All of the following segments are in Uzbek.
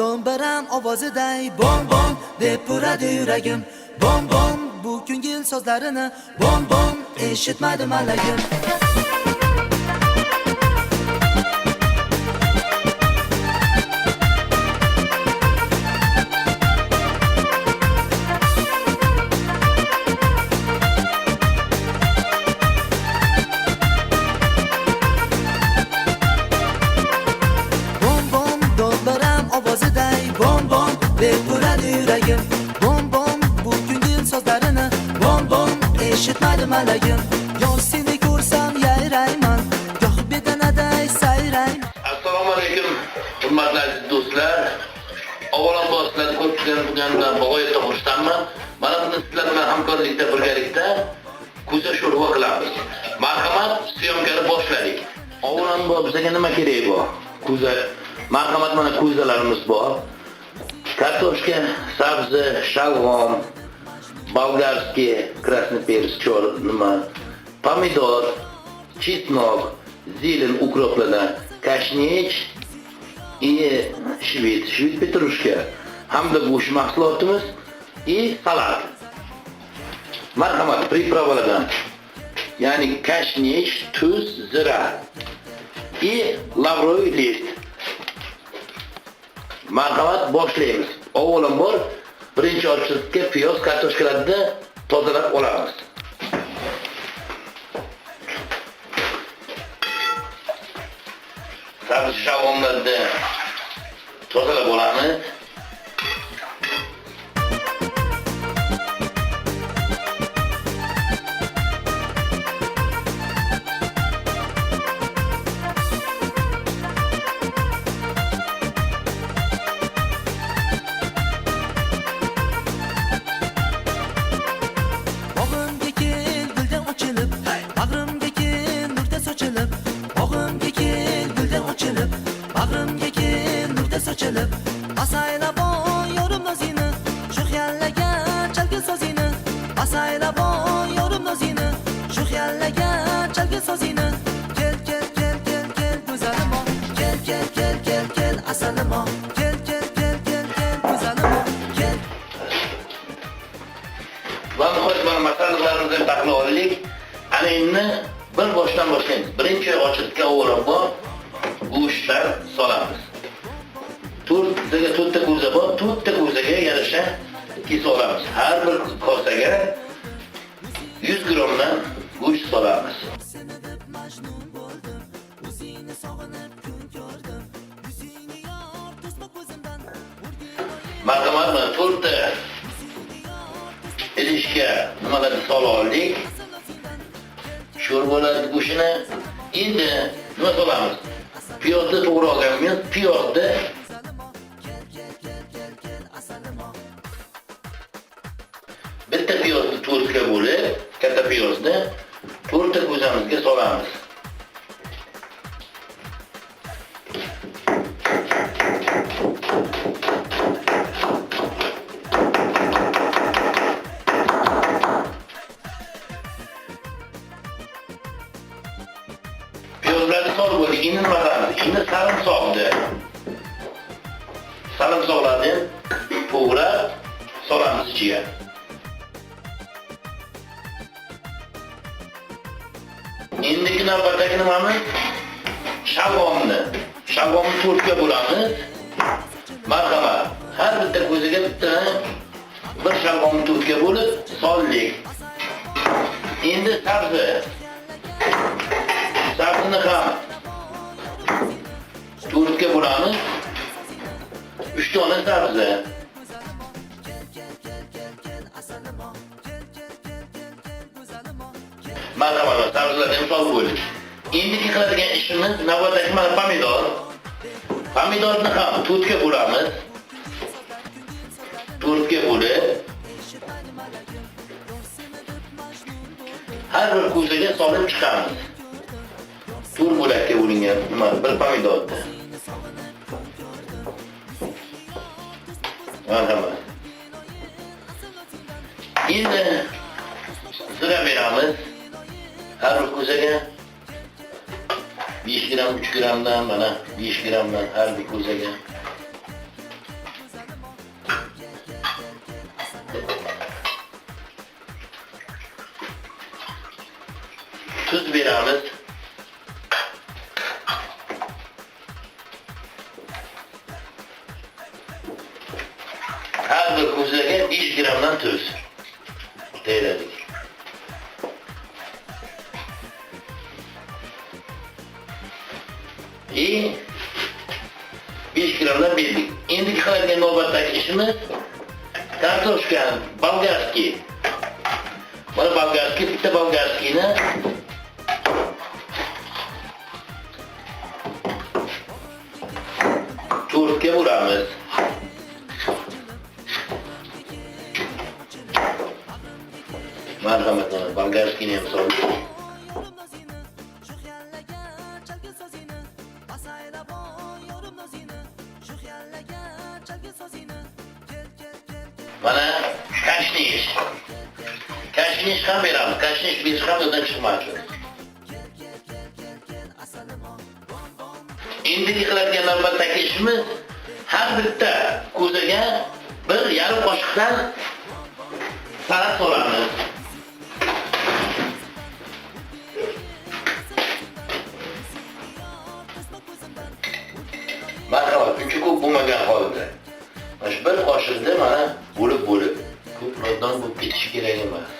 do'mbiram ovoziday bom bom deb uradi yuragim. Bom bom bu ko'ngil sozlarini bom bom eshitmadi malagim. Bom bom bu ko'ngil sozlarini bom bom eshitmadi malagim. Yo'q seni ko'rsam yayrayman, yo'q bedanaday sayrayman. Assalomu alaykum hurmatli aziz do'stlar. Avvalambor sizlarni ko'p ko'rganimdan bog'oyatda xursandman. Mana buni sizlar bilan hamkorlikda birgalikda ko'za sho'rva qilamiz. Marhamat, syomkani boshladik. Avvalambor bizga nima kerak bu? Ko'za. Marhamat, mana ko'zalarimiz bor. Kartoshka, sabzi, shalg'om, bolgarskiy, krasniy perец, черный, pomidor, chesnok, zелень ukroplardan, kashnich и shvit petrushka hamda go'sht mahsulotimiz и salat. Marhamat, pripravalardan. Ya'ni kashnich, tuz, zira и lavroviy list. Marhamat, boshlaymiz. Avvalambor birinchi ochlikka piyoz, kartoshkalarni tozalab olamiz. Sabzi, shalg'omlarni tozalab olamiz. Sochilib asaylabo yorim nozini shu xayallaga chalgin sozini asaylabo yorim nozini shu xayallaga chalgin sozini kel kel kel kel kel go'zalim kel kel kel kel kel asalim kel kel kel kel kel go'zalim kel. Va muhojlar masalalarimizni tahlil oldik. Ana endi bir boshdan boshlaymiz. Birinchi ochlikka avvalambor go'shtlar solamiz. To'rtta ko'za bor, to'rtta ko'zaga yarasha kesib olamiz. Har bir kosaga 100 grammdan go'sht solamiz. Marhamat, to'rtta idishga nimalarni solib oldik. Sho'rvalar go'shtini endi nima solamiz? Piyozni to'g'ri olganmiz. Piyozni bitta piyozni to'rtga bo'lib, katta piyozni to'rtta ko'zamizga solamiz. Piyozlarni solib bo'ldik. Endi nima qilamiz? Endi sarimsoqni. Sarimsoqlarni to'g'rab solamiz ichiga. Endiki navbatdagi nimamiz? Shalg'omni. Shalg'omni to'rtga bo'lamiz. Marhamat, har bitta ko'ziga bitta bir shalg'omni to'rtga bo'lib soldik. Endi sabzi. Sabzini ham to'rtga bo'lamiz. 3 dona sabzi. Marhamat, sabzilarni ham solib qo'ydik. Endi qiladigan ishimiz navbatdagi mana pomidor. Pomidorni ham to'rtga bo'lamiz. To'rtga bo'lib har bir ko'zaga solib chiqamiz. To'rt bo'lakka bo'lingan nima bir pomidorni. Marhamat. Endi zira beramiz. Har bir ko'zaga 5 gram, 3 gramdan, mana 5 gramdan har bir ko'zaga tuz beramiz. Har bir ko'zaga 5 gramdan tuz deyiladi. İyi. 5 gramdan berdik. Endi qiladigan navbatdagi ishimiz kartoshka, bolgarskiy. Mana bolgarskiy, bitta bolgarskiyni to'rtga bo'lamiz. Marhamat, bolgarskiyni ham soldik. Mana kashnish. Kashnish ham beramiz. Kashnish berish ham undan chiqmaydi. Endi qiladigan navbatdagi ishimiz har bitta ko'zaga 1,5 qoshiqdan salat solamiz. Marhamat, uncha ko'p bo'lmagan holda. Mana shu 1 qoshiqda mana bo'lib ko'p miqdor bo'lib ketishi kerak emas.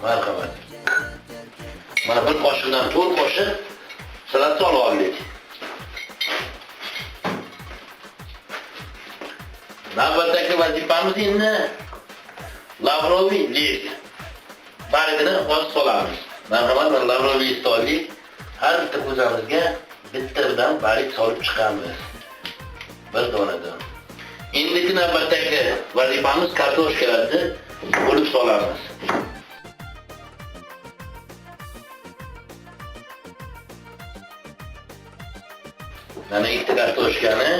Marhamat. Mana 1 qoshiqdan 4 qoshiq salat solib oldik. Navbatdagi vazifamiz endi lavroviy list. Barigini oz solamiz. Marhamat, mana lavroviy list oldik. Har bitta ko'zamizga bittadan barik solib chiqamiz. Bir donadan. Endiki navbatdagi vazifamiz kartoshkalarni bo'lib solamiz. Mana ikkita kartoshkani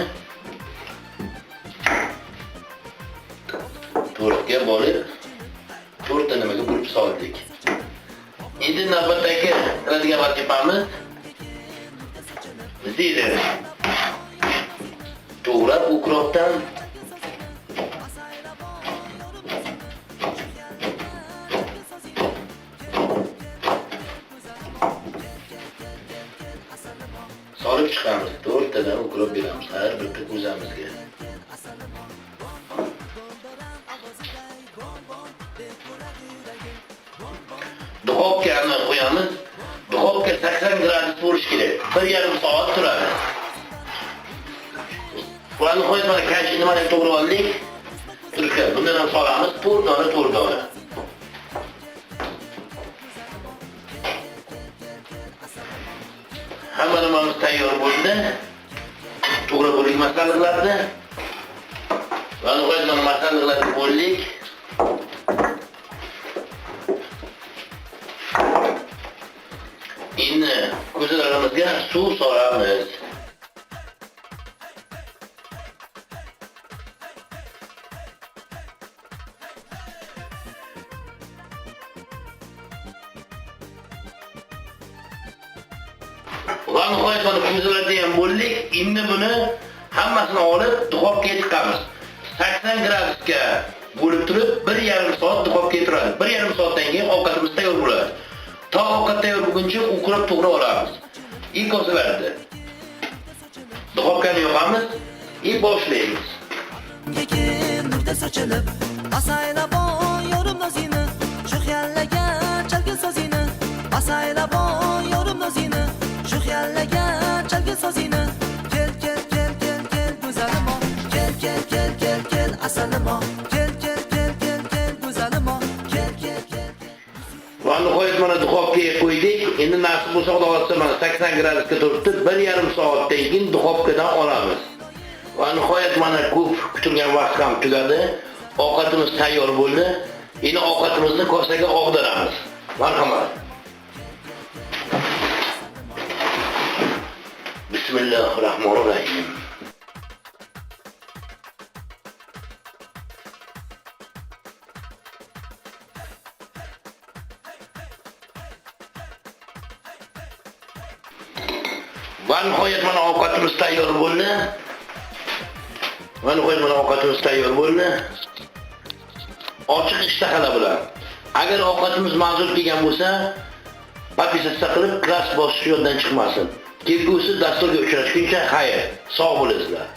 to'rtga bo'lib, to'rtta nimaga bo'lib soldik. Endi navbatdagi qiladigan vazifamiz zira to'g'rab ukropdan solib chiqamiz. 4 tadan ukrop beramiz har bitta ko'zamizga. Duxovkani qo'yamiz. Duxovka 80 gradus bo'lishi kerak. 1,5 soat turadi. Bularni qo'yib mana kashini mana to'g'ri oldik. Turishga bundan ham solamiz. 4 dona. Hamma nimamiz tayyor bo'ldi. To'g'ri bo'lgan masalliqlarni. Mana qo'yib mana masalliqlarni bo'ldik. Endi ko'zalarimizga suv solamiz. Ularni qo'yib mana ko'zalarni ham bo'ldik. Endi buni hammasini olib duxovkaga tiqamiz. 80 gradusga bo'lib turib 1,5 soat duxovkaga turadi. 1,5 soatdan keyin ovqatimiz tayyor bo'ladi. Ta ovqat tayyor bo'lguncha ukrab to'g'ri olamiz. Ko'zalarni duxovkani yoqamiz, boshlaymiz. Nurda sochilib, asaylabon yorum nozini, shu xayallaga chalgin sozini, asaylabon yorum nozini, shu xayallaga chalgin sozini. Kel go'zalim, kel asalim, kel go'zalim, kel. Ularni qo'yib mana duxovkaga qo'ydik. Endi nasib bo'lsa Xudo xolasa mana 80 gradusga turibdi. 1,5 soatdan keyin duxovkadan olamiz. Va nihoyat mana ko'p kutilgan vaqt ham tugadi. Ovqatimiz tayyor bo'ldi. Endi ovqatimizni kosaga og'diramiz. Marhamat. Bismillahirrahmanirrahim. Va nihoyat mana ovqatimiz tayyor bo'ldi. Ochiq ishtahala bilan. Agar ovqatimiz ma'zur kelgan bo'lsa, Podpisatsiya qilib, klass bosqichi yo'ldan chiqmasin. Kelgusi dasturga uchrashguncha xayr, sog' bo'linglar.